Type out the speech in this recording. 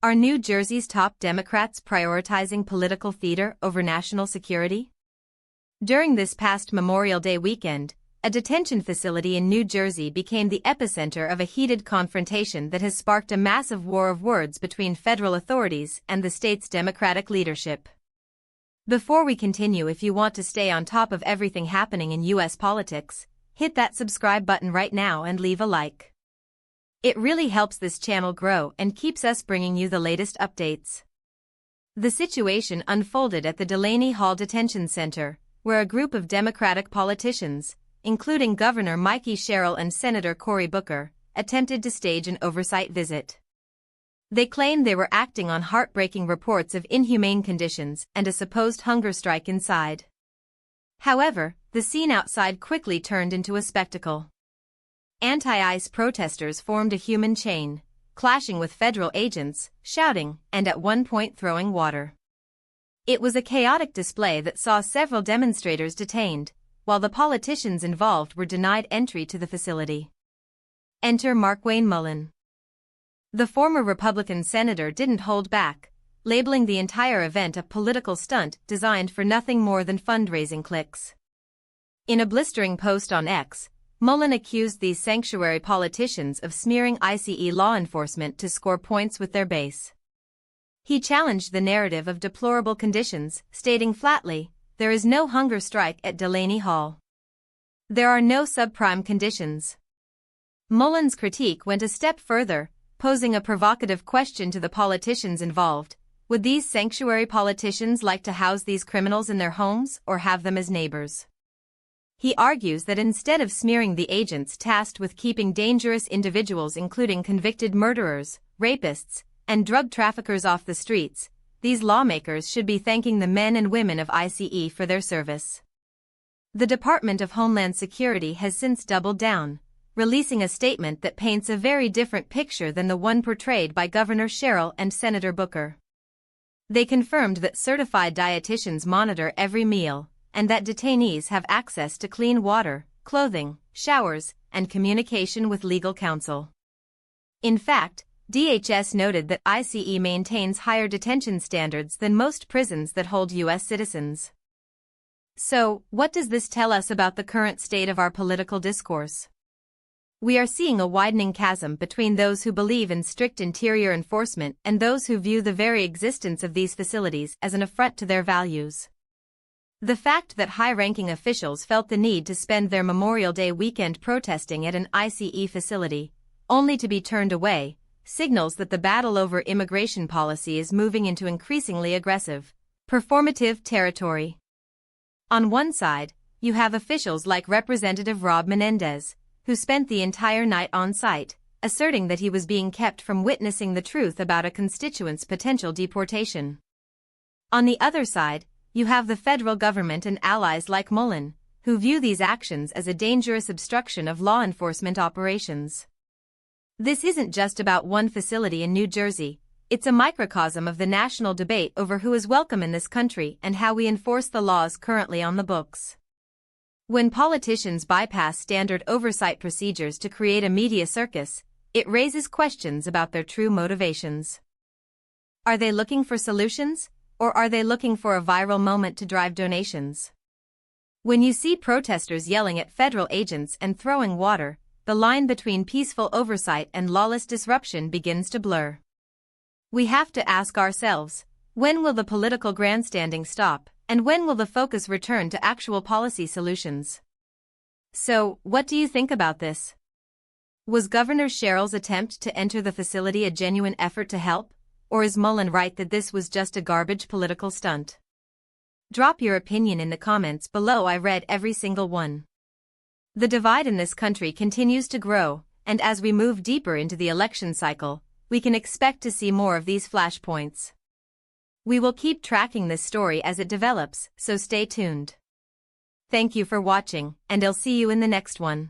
Are New Jersey's top Democrats prioritizing political theater over national security? During this past Memorial Day weekend, a detention facility in New Jersey became the epicenter of a heated confrontation that has sparked a massive war of words between federal authorities and the state's Democratic leadership. Before we continue, if you want to stay on top of everything happening in U.S. politics, hit that subscribe button right now and leave a like. It really helps this channel grow and keeps us bringing you the latest updates. The situation unfolded at the Delaney Hall Detention Center, where a group of Democratic politicians, including Governor Mikey Sherrill and Senator Cory Booker, attempted to stage an oversight visit. They claimed they were acting on heartbreaking reports of inhumane conditions and a supposed hunger strike inside. However, the scene outside quickly turned into a spectacle. Anti-ICE protesters formed a human chain, clashing with federal agents, shouting, and at one point throwing water. It was a chaotic display that saw several demonstrators detained, while the politicians involved were denied entry to the facility. Enter Markwayne Mullin. The former Republican senator didn't hold back, labeling the entire event a political stunt designed for nothing more than fundraising clicks. In a blistering post on X, Mullin accused these sanctuary politicians of smearing ICE law enforcement to score points with their base. He challenged the narrative of deplorable conditions, stating flatly, "There is no hunger strike at Delaney Hall. There are no subprime conditions." Mullin's critique went a step further, posing a provocative question to the politicians involved: would these sanctuary politicians like to house these criminals in their homes or have them as neighbors? He argues that instead of smearing the agents tasked with keeping dangerous individuals, including convicted murderers, rapists, and drug traffickers off the streets, these lawmakers should be thanking the men and women of ICE for their service. The Department of Homeland Security has since doubled down, releasing a statement that paints a very different picture than the one portrayed by Governor Sherrill and Senator Booker. They confirmed that certified dietitians monitor every meal, and that detainees have access to clean water, clothing, showers, and communication with legal counsel. In fact, DHS noted that ICE maintains higher detention standards than most prisons that hold U.S. citizens. So, what does this tell us about the current state of our political discourse? We are seeing a widening chasm between those who believe in strict interior enforcement and those who view the very existence of these facilities as an affront to their values. The fact that high-ranking officials felt the need to spend their Memorial Day weekend protesting at an ICE facility, only to be turned away, signals that the battle over immigration policy is moving into increasingly aggressive, performative territory. On one side, you have officials like Representative Rob Menendez, who spent the entire night on site, asserting that he was being kept from witnessing the truth about a constituent's potential deportation. On the other side, you have the federal government and allies like Mullin, who view these actions as a dangerous obstruction of law enforcement operations. This isn't just about one facility in New Jersey, it's a microcosm of the national debate over who is welcome in this country and how we enforce the laws currently on the books. When politicians bypass standard oversight procedures to create a media circus, it raises questions about their true motivations. Are they looking for solutions, or are they looking for a viral moment to drive donations? When you see protesters yelling at federal agents and throwing water, the line between peaceful oversight and lawless disruption begins to blur. We have to ask ourselves, when will the political grandstanding stop, and when will the focus return to actual policy solutions? So, what do you think about this? Was Governor Sherrill's attempt to enter the facility a genuine effort to help, or is Mullin right that this was just a garbage political stunt? Drop your opinion in the comments below. I read every single one. The divide in this country continues to grow, and as we move deeper into the election cycle, we can expect to see more of these flashpoints. We will keep tracking this story as it develops, so stay tuned. Thank you for watching, and I'll see you in the next one.